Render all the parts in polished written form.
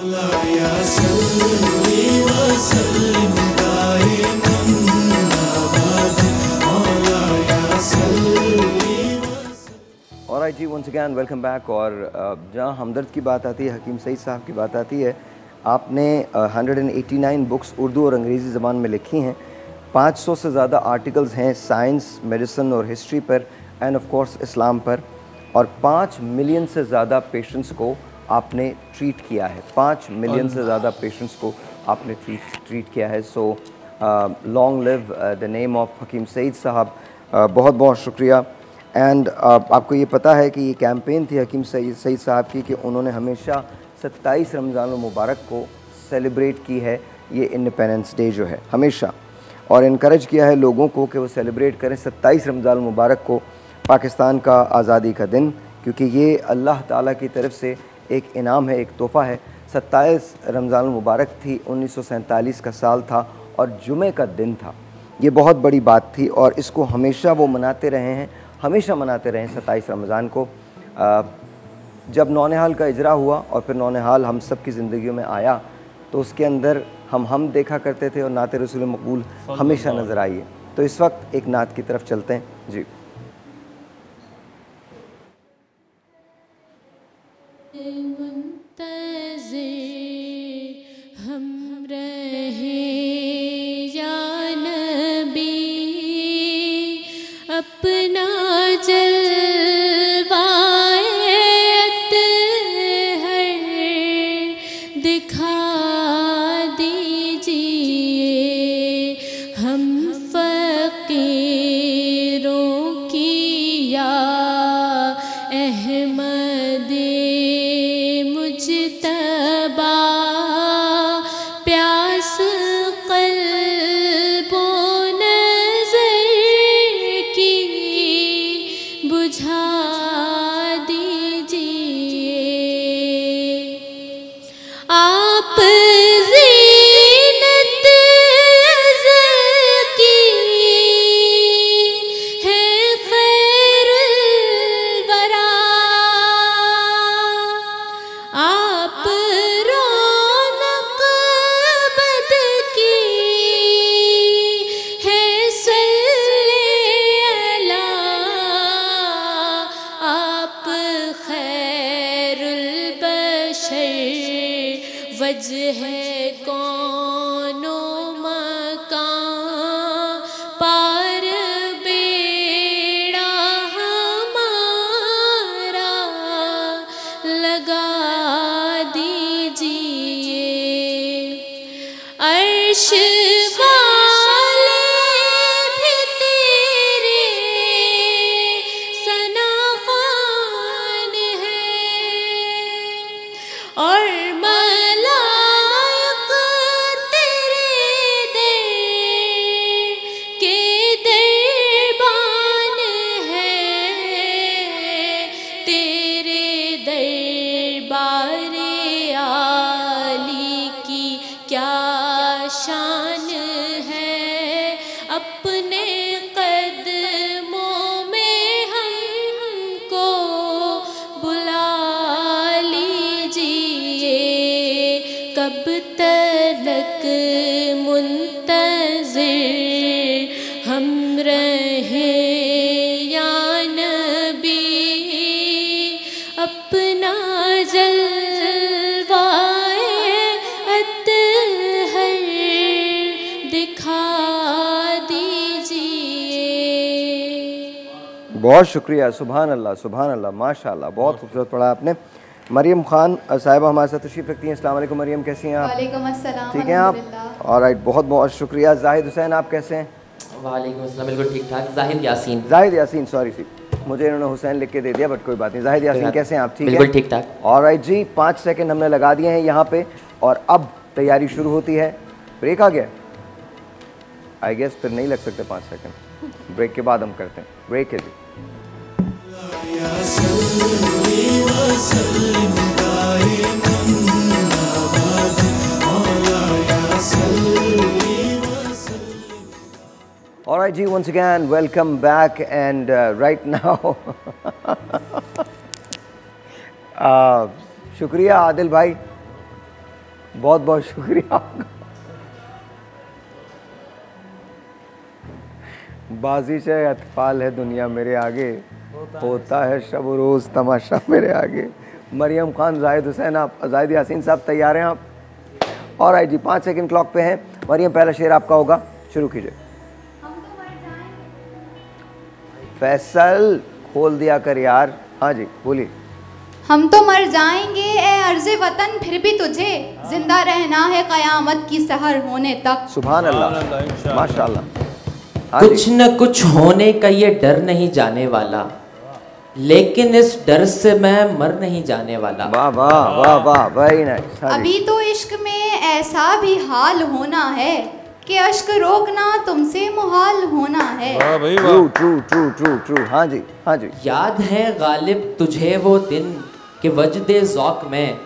Alright जी, once again welcome back. और जहाँ हमदर्द की बात आती है, हकीम सईद साहब की बात आती है, आपने 189 बुक्स उर्दू और अंग्रेज़ी ज़बान में लिखी हैं। 500 से ज़्यादा आर्टिकल्स हैं साइंस, मेडिसिन और हिस्ट्री पर, एंड ऑफ कोर्स इस्लाम पर। और 5 मिलियन से ज़्यादा पेशेंट्स को आपने ट्रीट किया है। 5 मिलियन से ज़्यादा पेशेंट्स को आपने ट्रीट किया है। So long live the name of Hakim Saeed साहब। बहुत बहुत शुक्रिया। एंड आपको ये पता है कि ये कैंपेन थी हकीम सईद साहब की कि उन्होंने हमेशा 27 रमज़ान मुबारक को सेलिब्रेट की है, ये इंडिपेंडेंस डे जो है हमेशा, और इनकरेज किया है लोगों को कि वो सेलिब्रेट करें 27 रमज़ान मुबारक को, पाकिस्तान का आज़ादी का दिन, क्योंकि ये अल्लाह ताला की तरफ से एक इनाम है, एक तोहफ़ा है। 27 रमज़ान मुबारक थी, 1947 का साल था और जुमे का दिन था। ये बहुत बड़ी बात थी और इसको हमेशा वो मनाते रहे हैं, हमेशा मनाते रहे 27 रमज़ान को। जब नौनिहाल का इजरा हुआ और फिर नौनिहाल हम सब की ज़िंदगियों में आया, तो उसके अंदर हम देखा करते थे और नाते रसूल मकबूल हमेशा नज़र आई है। तो इस वक्त एक नात की तरफ चलते हैं जी। हम रहे या नबी, अपना जलवायत है दिखा दीजिए, हम फ़कीरों की या अहमद मुज्तबा, प्यास क़ल्बो नज़र की बुझा दीजिए। आप ज़ीनत अज़ल की है खैरुल वरा, आप रौनक बद की है सल्ले अला, आप खैरुल बशर वजह कौनो मकान पार बेड़ा हमारा लगा दीजिए। अर्श वाले भी तेरे सनाख़ान हैं और मलाइक तेरे दर के दरबान हैं। तेरे दरबार आली की क्या शान है, अपने कदमों में हमको बुला लीजिए। कब तक मुंतज़िर हम रहे या नबी, अपना जलवाए अत्हर दिखा दीजिए। बहुत शुक्रिया। सुभान अल्लाह, सुभान अल्लाह, माशाअल्लाह, बहुत खूबसूरत पढ़ा आपने। मरियम खान साहिबा हमारे साथ तशरीफ़ रखती हैं। अस्सलाम वालेकुम मरियम, कैसी हैं आप? वालेकुम अस्सलाम। ठीक हैं आप? ऑलराइट, बहुत बहुत शुक्रिया। जाहिद हुसैन, आप कैसे हैं? वालेकुम अस्सलाम, बिल्कुल ठीक ठाक। जाहिद यासीन, सॉरी, मुझे इन्होंने हुसैन लिख के दे दिया, बट कोई बात नहीं। जाहिद यासीन, कैसे हैं आप? ठीक है, बिल्कुल ठीक ठाक। ऑलराइट जी, 5 सेकंड हमने लगा दिए हैं यहाँ पे और अब तैयारी शुरू होती है। ब्रेक आ गया, आई गेस फिर नहीं लग सकते 5 सेकंड। ब्रेक के बाद हम करते हैं। ब्रेक है जी। Alright ji, once again welcome back, and right now शुक्रिया आदिल भाई, बहुत बहुत शुक्रिया आपका। बाजिश है अतफाल है दुनिया मेरे आगे, होता है शब रोज़ तमाशा मेरे आगे। मरियम खान, जाहिद हुसैन, आप जाहिद यासीन साहब तैयार हैं आप? और आई जी 5 सेकंड क्लॉक पे हैं। मरियम पहला शेर आपका होगा, शुरू कीजिए। फैसल खोल दिया कर यार। हाँ जी बोलिए। हम तो मर जाएंगे ए अर्ज़े वतन, फिर भी तुझे जिंदा रहना है क़यामत की सहर होने तक। सुभान अल्लाह, माशाअल्लाह। हाँ कुछ जी। न कुछ होने का ये डर नहीं जाने वाला, लेकिन इस डर से मैं मर नहीं जाने वाला। वाह वाह वाह वाह, वेरी नाइस। अभी तो इश्क में ऐसा भी हाल होना है कि अश्क रोकना तुमसे मुहाल होना है। True true true true true. हाँ जी हाँ जी। याद है गालिब तुझे वो दिन कि वजदे ज़ौक़ में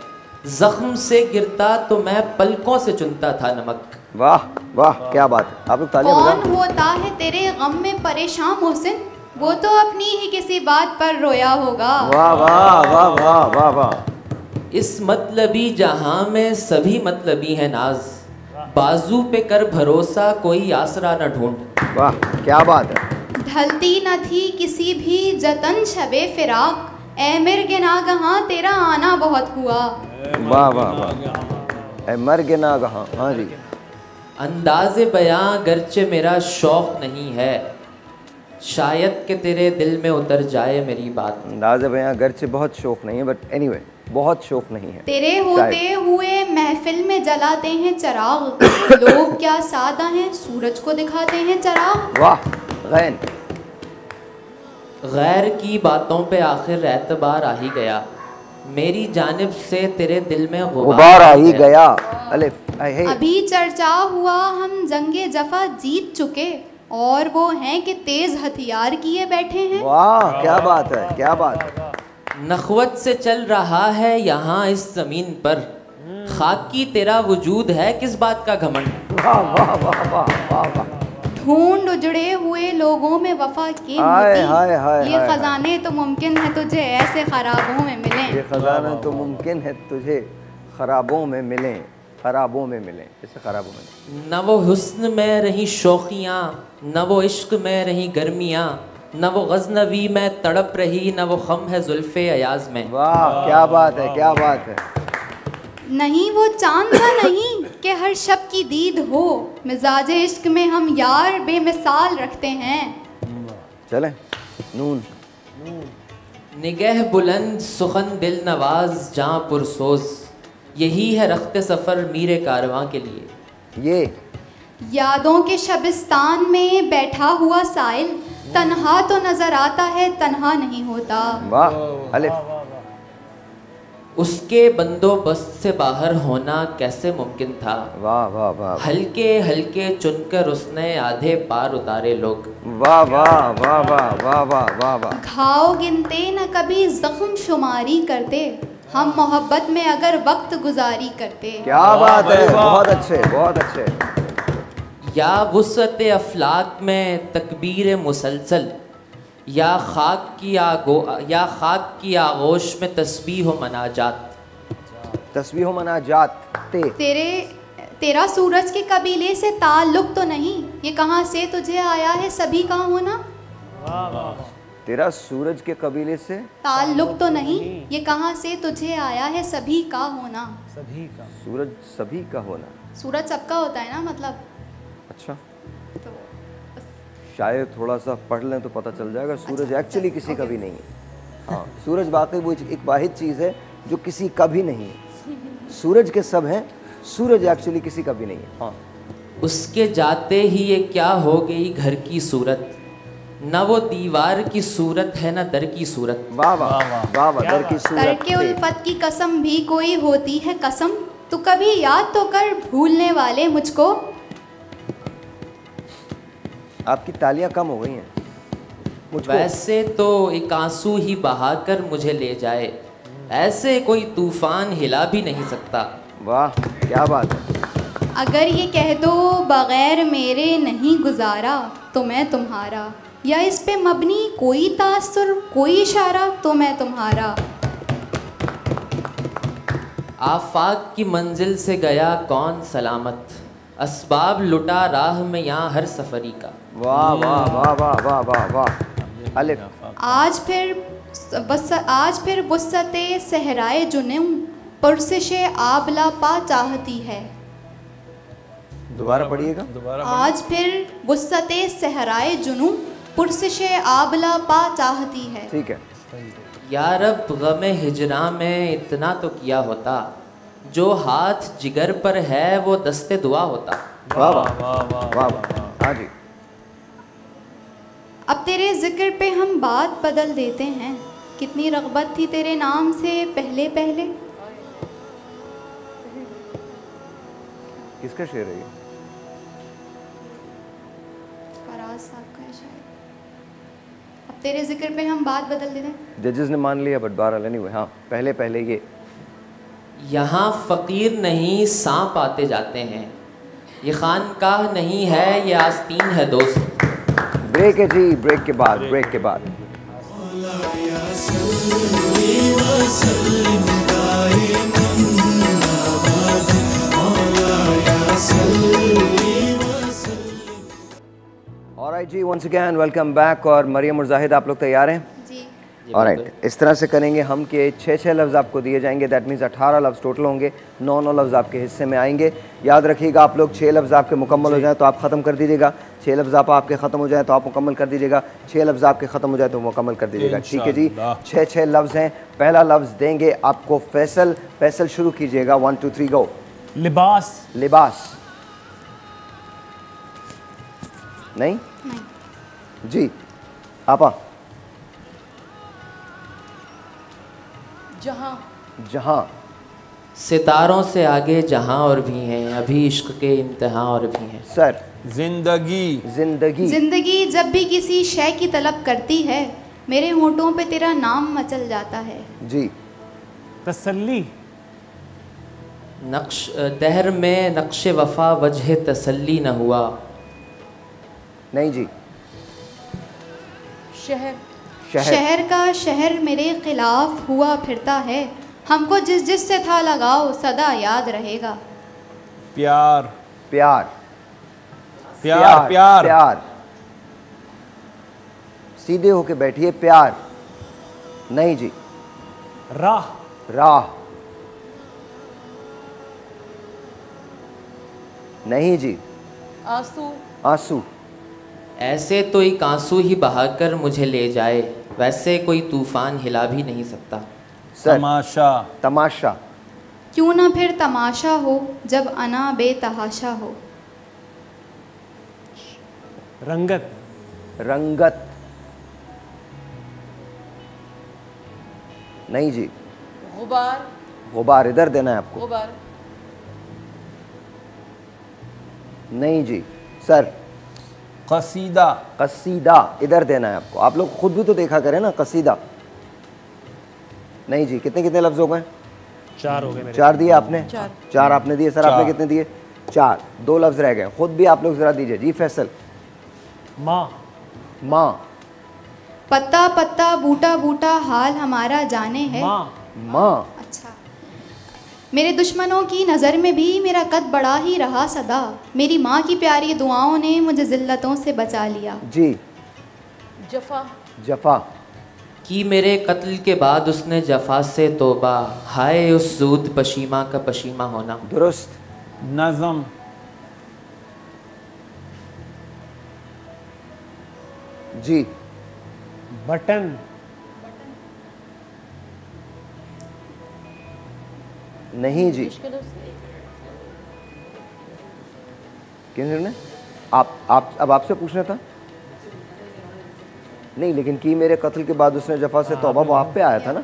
ज़ख्म से गिरता तो मैं पलकों से चुनता था नमक। वाह वाह, क्या बात है। आप लोग तालियां कौन बजाओ। होता है तेरे गम में परेशान मोहसिन, वो तो अपनी ही किसी बात पर रोया होगा। वाह वाह वाह वाह वाह वाह। इस मतलबी जहां में सभी मतलबी है नाज, बाजू पे कर भरोसा कोई आसरा न ढूंढ। वाह क्या बात है। ढलती न थी किसी भी जतन शबे फिराक, ए मिर्ग नागहां तेरा आना बहुत हुआ। वाह वाह वाह। ए मर के ना कहाँ। हाँ जी। अंदाज़े बयां गर्चे मेरा शौक़ नहीं है, शायद कि तेरे दिल में उतर जाए मेरी बात। अंदाज़े बयां गर्चे बहुत शौक नहीं है, बट एनीवे बहुत शौक नहीं है। तेरे होते हुए महफिल में जलाते हैं चराग, लोग क्या सादा हैं सूरज को दिखाते हैं चराग। वाह गैन। गैर की बातों पे आखिर एतबार आ ही गया, मेरी जानिब से तेरे दिल में गुबार आ ही गया। अलिफ हे। अभी चर्चा हुआ हम जंगे जफा जीत चुके, और वो हैं कि तेज हथियार किए बैठे हैं। वाह क्या बात है, क्या बात है। नखवत से चल रहा है यहाँ इस ज़मीन पर, खाकी तेरा वजूद है किस बात का घमंड। वाह वाह वाह वाह वाह वाह। ढूंढ उजड़े हुए लोगों में वफा के हाय मोती, हाय हाय ये हाय। खजाने तो मुमकिन है तुझे ऐसे खराबों में मिलें। ये खजाना तो मुमकिन है तुझे खराबों में मिलें, खराबों में मिलें, इसे खराबों में। न वो हुस्न में रही शौकियाँ, न वो इश्क में रही गर्मियाँ, न वो गज़नवी में तड़प रही, न वो खम है जुल्फ़े अयाज में। वाह क्या बात है, क्या बात है। नहीं वो चांद सा नहीं कि हर शब की दीद हो, मिजाज इश्क में हम यार बेमिसाल रखते हैं। चलें नून। निगह बुलंद सुखन दिल नवाज जहाँ पुरसोज, यही है रख्ते सफ़र मीरे कारवां के लिए। ये यादों के शबिस्तान में बैठा हुआ साइल, तन्हा तो नजर आता है तन्हा नहीं होता। वाह अलिफ। उसके बंदोबस्त से बाहर होना कैसे मुमकिन था, वाह वाह वाह हल्के हल्के चुनकर उसने आधे पार उतारे लोग। वाह वाह वाह वाह वाह वाह वाह वाह। घाव गिनते न कभी जख्म शुमारी करते, हम मोहब्बत में अगर वक्त गुजारी करते। क्या बात है, बहुत अच्छे बहुत अच्छे। या वुसअत अफलाक में तकबीर मुसलसल, या खाक की आगोश में तस्बीह व मनाजात। तस्बीह व मनाजात। तेरा सूरज के कबीले से ताल्लुक तो नहीं, ये कहाँ से तुझे आया है सभी का होना। तेरा सूरज के कबीले से ताल्लुक तो नहीं, ये कहाँ से तुझे आया है सभी का होना। सभी का सूरज सभी का होना। सूरज सबका होता है ना, मतलब अच्छा तो शायद थोड़ा सा पढ़ लें तो पता चल जाएगा। सूरज अच्छा, एक्चुअली किसी का ओके। भी नहीं है। हाँ सूरज वाकई वो एक वाहिद चीज़ है जो किसी का भी नहीं है। सूरज के सब हैं, सूरज एक्चुअली किसी का भी नहीं है। हाँ उसके जाते ही ये क्या हो गई घर की सूरत, न वो दीवार की सूरत है न दर की सूरत। वाह वाह वाह वाह। दर की सूरत तरके उल्फत की कसम भी कोई होती है कसम, तू कभी याद तो कर भूलने वाले मुझको। आपकी तालियां कम हो गई हैं मुझको। वैसे तो एक आंसू ही बहाकर मुझे ले जाए, ऐसे कोई तूफान हिला भी नहीं सकता। वाह क्या बात है। अगर ये कह दो बगैर मेरे नहीं गुजारा तो मैं तुम्हारा, या इस पे मबनी कोई तासुर कोई इशारा तो मैं तुम्हारा। आफाक की मंजिल से गया कौन सलामत, असबाब लुटा राह में यहाँ हर सफरी का। वाह वाह वाह वाह वाह वाह वाह। अलिफ। आज फिर वुस्सते सहराए जुनूं पुरसिशे आबला पा चाहती है। दोबारा पढ़िएगा। आज फिर वुस्सते सहराए जुनूं पुरसिशे आबला पा चाहती है। ठीक है। या रब गमे हिजरा में इतना तो किया होता, जो हाथ जिगर पर है वो दस्ते दुआ होता। वाह वाह वाह वाह। हाँ जी। अब तेरे जिक्र पे हम बात बदल देते हैं, कितनी रग़बत थी तेरे नाम से पहले पहले। किसका शेर है ये? फराज साहब का है शायद। अब तेरे जिक्र पे हम बात बदल देते हैं। जजेस ने मान लिया, बट बहरहाल एनीवे। हाँ, पहले पहले ये। यहाँ फ़कीर नहीं सांप आते जाते हैं, ये खानकाह नहीं है ये आस्तीन है दोस्त। ब्रेक है जी, ब्रेक के बाद। ऑलराइट जी, वंस अगेन वेलकम बैक। और मरियम और जाहिद, आप लोग तैयार हैं? जी। ऑलराइट, इस तरह से करेंगे हम कि 6 लफ्ज़ आपको दिए जाएंगे। दैट मीन्स 18 लफ्ज़ टोटल होंगे, 9 लफ्ज़ आपके हिस्से में आएंगे। याद रखिएगा, आप लोग 6 लफ्ज़ आपके मुकम्मल हो जाए तो आप ख़त्म कर दीजिएगा, 6 लफ्ज़ आपके ख़त्म हो जाए तो आप मुकम्मल कर दीजिएगा, 6 लफ्ज़ आपके ख़त्म हो जाए तो मुकम्मल कर दीजिएगा। ठीक है जी। 6 लफ्ज़ हैं। पहला लफ्ज़ देंगे आपको फैसल। फैसल शुरू कीजिएगा। 1 2 3 गो। लिबास। लिबास। नहीं जी। आपा। जहां। सितारों से आगे जहां और भी हैं, अभी इश्क के इम्तिहान और भी हैं। सर। जिंदगी जब भी किसी शय की तलब करती है, मेरे होंठों पे तेरा नाम मचल जाता है। जी। तसल्ली। नक्श दहर में नक्श वफा वजह तसल्ली न हुआ। नहीं जी। शहर का शहर मेरे खिलाफ हुआ फिरता है, हमको जिस जिस से था लगाओ सदा याद रहेगा। प्यार। सीधे होके बैठिए। प्यार। नहीं जी। राह। नहीं जी। आंसू। ऐसे तो एक आंसू ही बहाकर मुझे ले जाए, वैसे कोई तूफान हिला भी नहीं सकता। तमाशा। क्यों ना फिर तमाशा हो जब अना बेतहाशा हो। रंगत। नहीं जी। गुबार। इधर देना है आपको। नहीं जी। सर। कसीदा। इधर देना है आपको। आप लोग खुद भी तो देखा करें ना। कसीदा। नहीं जी। कितने लफ्ज हो गए? 4 हो गए मेरे। 4 दिए आपने? 4 आपने दिए। सर आपने कितने दिए? 4। 2 लफ्ज रह गए। खुद भी आप लोग जरा दीजिए जी। फैसल। माँ। पत्ता पत्ता बूटा बूटा हाल हमारा जाने है। माँ। अच्छा। मेरे दुश्मनों की नज़र में भी मेरा कद बड़ा ही रहा सदा, मेरी माँ की प्यारी दुआओं ने मुझे ज़िल्लतों से बचा लिया। जी। जफ़ा। कि मेरे कत्ल के बाद उसने जफ़ा से तौबा, हाय उस ज़ूद पशीमा का पशीमा होना। दुरुस्त। नज़म। जी। बटन। नहीं जी। किसने? आप अब आपसे पूछना था। नहीं, लेकिन कि मेरे कत्ल के बाद उसने जफ़ा से तौबा, वो आप पे आया था ना।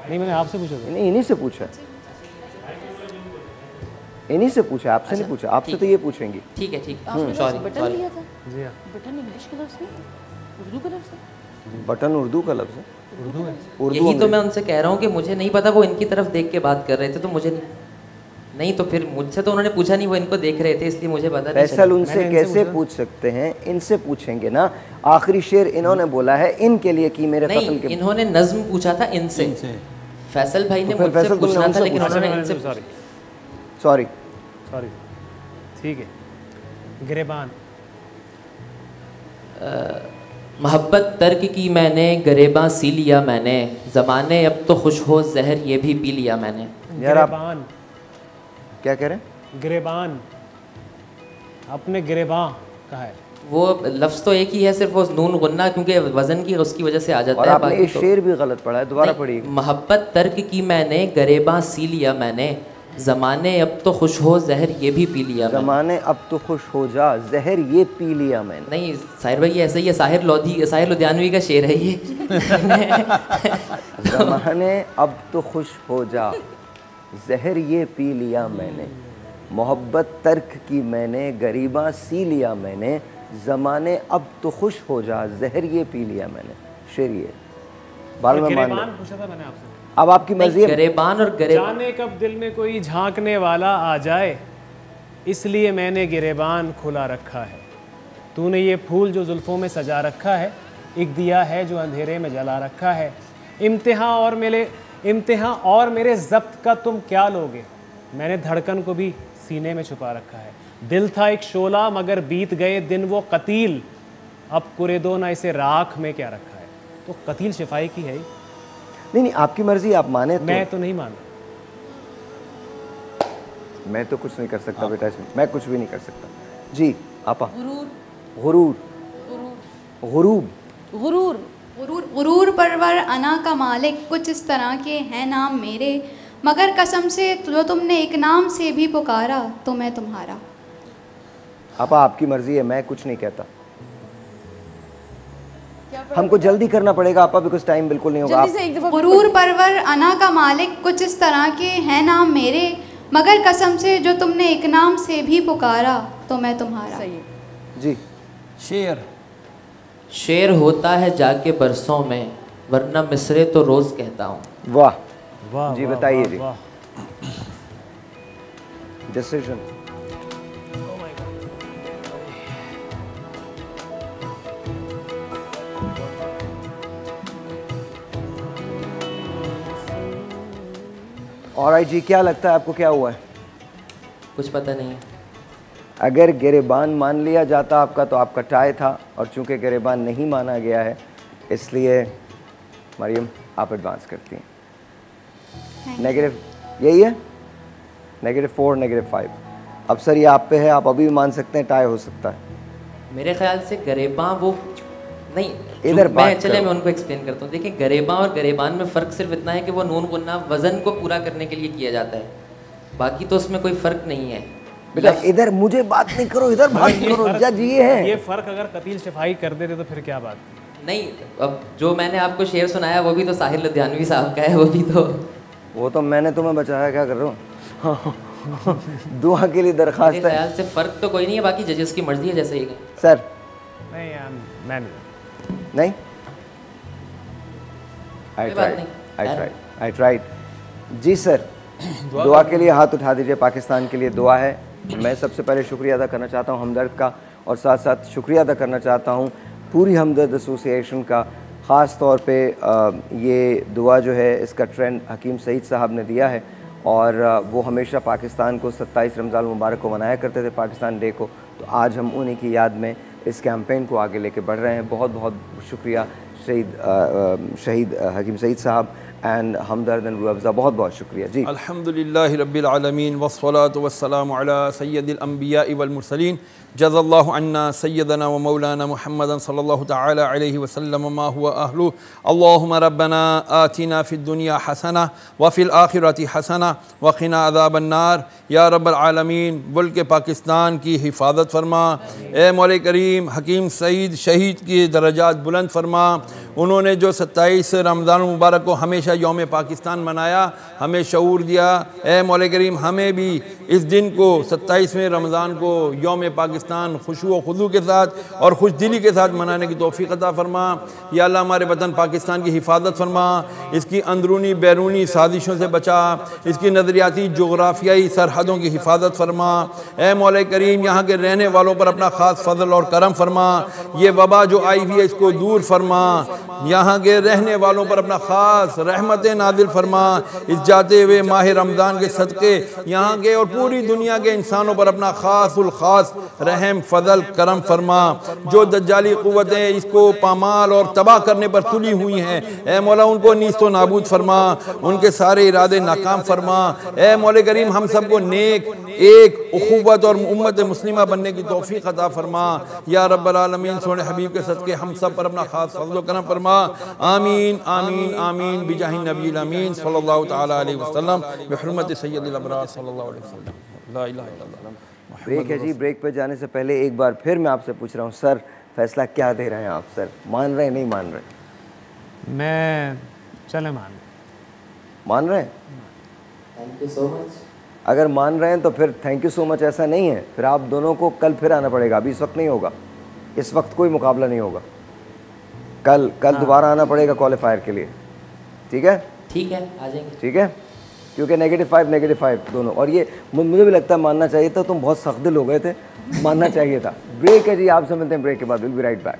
नहीं, मैंने आपसे पूछा था। नहीं, इन्हीं से पूछा। इन्हीं से पूछा, आपसे नहीं पूछा। आपसे तो ये पूछेंगी। ठीक है, ठीक। सॉरी। बटन लिया था। जी हाँ। बटन इंग्लिश का लफ्ज़ नहीं, उर्दू का लफ्ज़ है। बटन उर्दू का लफ्ज़ है। उर्दू है। उर्दू यही तो मैं उनसे कह रहा हूँ कि मुझे नहीं पता, वो इनकी तरफ देख के बात कर रहे थे तो मुझे नहीं। नहीं तो फिर मुझसे तो उन्होंने पूछा नहीं, वो इनको देख रहे थे इसलिए मुझे पता नहीं फैसल उनसे कैसे पूछ सकते हैं, इनसे पूछेंगे ना। आखिरी शेर इन्होंने बोला है इनके लिए कि मेरे नहीं, खत्म के इन्होंने नज्म पूछा था इनसे। फैसल भाई ने तो फिर मुझसे फैसल तुमने पूछना था उनसे लेकिन पूछा। उन्होंने इनसे सॉरी सॉरी सॉरी ठीक है। गिरेबान। मोहब्बत तर्क की मैंने, गरेबां सी लिया मैंने, ज़माने अब तो खुश हो जहर ये भी पी लिया मैंने। यार आप गिरेबान। क्या कह रहे हैं? गिरेबान अपने गिरेबां कहा है। वो लफ्ज़ तो एक ही है, सिर्फ वो नून गुन्ना क्योंकि वज़न की उसकी वजह से आ जाता और है। आपने ये बाकी तो शेर भी गलत पढ़ा है, दोबारा पढ़िए। मोहब्बत तर्क की मैंने, गरेबां सी लिया मैंने, ज़माने अब तो खुश हो जहर ये भी पी लिया मैंने। ज़माने अब तो खुश हो जा जहर ये पी लिया मैंने। नहीं साहिर भाई ये ऐसा ही है, साहिर लुधियानवी का शेर है ये। ज़माने अब तो खुश हो जा जहर ये पी लिया मैंने, मोहब्बत तर्क की मैंने, गरीबा सी लिया मैंने, ज़माने अब तो खुश हो जा जहर ये पी लिया मैंने। शेर ये बाल में मान लो। गिरेबान पूछा था मैंने आपसे। अब आपकी मर्जी है। गरेबान और जाने कब दिल में कोई झांकने वाला आ जाए, इसलिए मैंने गिरेबान खुला रखा है। तूने ये फूल जो जुल्फ़ों में सजा रखा है, एक दिया है जो अंधेरे में जला रखा है। इम्तिहान और मेरे ज़ब्त का तुम क्या लोगे, मैंने धड़कन को भी सीने में छुपा रखा है। दिल था एक शोला मगर बीत गए दिन वो कतील, अब कुरेदो ना इसे राख में क्या रखा है। तो कतील शिफाई की है ही। नहीं आपकी मर्जी, आप माने तो। मैं तो नहीं मानता। मैं तो कुछ नहीं कर सकता बेटा इसमें, मैं कुछ भी नहीं कर सकता जी। आपा गुरूर गुरूर गुरूब गुरूर गुरूर परवर अना का मालिक, कुछ इस तरह के हैं नाम मेरे, मगर कसम से जो तुमने एक नाम से भी पुकारा तो मैं तुम्हारा। आपा आपकी मर्जी है, मैं कुछ नहीं कहता। हमको जल्दी करना पड़ेगा आपा, बिकॉज टाइम बिल्कुल नहीं होगा। जल्दी से एक दफा गुरूर परवर अना का मालिक, कुछ इस तरह के हैं नाम मेरे, मगर कसम से जो तुमने एक नाम से भी पुकारा तो मैं तुम्हारा। सही है। जी शेर। शेर होता है जाके बरसों में, वरना मिसरे तो रोज़ कहता हूँ। वाह वाह जी, वाह, बताइए वाह, जी। वाह। डिसीजन। और जी क्या लगता है आपको क्या हुआ है? कुछ पता नहीं। अगर गिरेबान मान लिया जाता आपका तो आपका टाई था, और चूंकि गिरेबान नहीं माना गया है इसलिए मरियम आप एडवांस करती हैं। नेगेटिव यही है, -4 -5। अब सर ये आप पे है, आप अभी भी मान सकते हैं, टाई हो सकता है। मेरे ख्याल से गरेबां वो नहीं, इधर बात मैं करो। मैं उनको एक्सप्लेन करता हूँ। देखिए गरेबां और गरेबान में फ़र्क सिर्फ इतना है कि वो नून गुन्ना वज़न को पूरा करने के लिए किया जाता है, बाकी तो उसमें कोई फ़र्क नहीं है। बेटा इधर मुझे बात नहीं करो, इधर बात करो। जज ये है, ये फर्क अगर कतील शिफाई कर देते तो फिर क्या बात। नहीं, अब जो मैंने आपको शेर सुनाया वो भी तो साहिर लुधियानवी साहब का है, वो भी तो वो तो मैंने तुम्हें बचाया, क्या कर रहे हो? दुआ के लिए मेरे दरखास्त है ख्याल से फ़र्क तो कोई नहीं है, बाकी जजेस की मर्जी है जैसे ही है। सर। नहीं यार मैं नहीं कोई बात नहीं। आई ट्राइड जी सर। दुआ के लिए हाथ उठा दीजिए, पाकिस्तान के लिए दुआ है। मैं सबसे पहले शुक्रिया अदा करना चाहता हूँ हमदर्द का, और साथ साथ शुक्रिया अदा करना चाहता हूँ पूरी हमदर्द एसोसिएशन का। ख़ास तौर पे ये दुआ जो है इसका ट्रेंड हकीम सईद साहब ने दिया है, और वो हमेशा पाकिस्तान को 27 रमज़ान मुबारक को मनाया करते थे, पाकिस्तान डे को। तो आज हम उन्हीं की याद में इस कैंपेन को आगे लेके बढ़ रहे हैं। बहुत बहुत शुक्रिया शहीद हकीम सईद साहब and Hamdard and Rooh Afza, बहुत बहुत शुक्रिया जी। अल्हम्दुलिल्लाहि रब्बिल आलमीन वस्सलातु वस्सलामु अला सय्यदिल अंबिया वल मुरसलीन जज़ल्लाहु अन्ना सय्यदना व मौलाना मुहम्मदन सल्लल्लाहु तआला अलैहि वसल्लम मा हुवा अहलु। अल्लाहुम्मा रब्बना आतिना फिद दुनिया हसना व फिल आखिरति हसना व क़िना अज़ाबन नार। या रब्बल आलमीन, मुल्क पाकिस्तान की हिफाजत फरमा। ए मौला करीम हकीम सईद शहीद की दरजात बुलंद फरमा, उन्होंने जो 27 रमज़ान मुबारक को हमेशा यौम पाकिस्तान मनाया, हमें शऊर दिया। ए मौला करीम हमें भी इस दिन को 27वें रमज़ान को यौम पाकिस्तान खुशू व खुदू के साथ और खुश दिली के साथ मनाने की तौफ़ीक़ अता फ़रमा। या अल्लाह हमारे वतन पाकिस्तान की हिफाजत फरमा, इसकी अंदरूनी बैरूनी साजिशों से बचा, इसकी नज़रियाती जोग्राफियाई सरहदों की हिफाजत फरमा। ए मौला करीम यहाँ के रहने वालों पर अपना ख़ास फ़ज़ल और करम फरमा। ये वबा जो आई हुई है इसको दूर फरमा, यहाँ के रहने वालों पर अपना ख़ास रहमत नाजिल फरमा। इस जाते हुए माह रमज़ान के सदक़े यहाँ के और पूरी दुनिया के इंसानों पर अपना ख़ासुल ख़ास रहम फ़ज़ल करम फरमा। जो दज्जाली क़ुव्वतें इसको पामाल और तबाह करने पर तुली हुई हैं, ए मौला उनको नीस्तो नाबूद फरमा, उनके सारे इरादे नाकाम फरमा। ए मौला करीम हम सबको नेक एक उख़ुव्वत और उम्मत मुस्लिमा बनने की तौफ़ीक़ अता फरमा। या रब्बल आलमीन सोने हबीब के सदक़े हम सब पर अपना ख़ास फ़ज़ल करम फरमा। आमीन आमीन आमीन बिजाहि नबील अमीन सल्लल्लाहु तआला अलैहि वसल्लम बिहुर्मत सय्यदिल अबरार सल्लल्लाहु अलैहि वसल्लम। ला इलाहा इल्लल्लाह। ब्रेक है जी। ब्रेक पे जाने से पहले एक बार फिर मैं आपसे पूछ रहा हूँ सर, फैसला क्या दे रहे हैं आप सर? मान रहे हैं नहीं मान रहे? मैं चले मान रहे हैं? Thank you so much. अगर मान रहे हैं तो फिर थैंक यू सो मच ऐसा नहीं है, फिर आप दोनों को कल फिर आना पड़ेगा। अभी इस वक्त नहीं होगा, इस वक्त कोई मुकाबला नहीं होगा। कल दोबारा आना पड़ेगा क्वालिफायर के लिए। ठीक है? ठीक है, आ जाएंगे। ठीक है, क्योंकि -5 दोनों। और ये मुझे भी लगता है मानना चाहिए था, तुम बहुत सख्त दिल हो गए थे, मानना चाहिए था। ब्रेक है जी, आपसे मिलते हैं ब्रेक के बाद। Will be right back.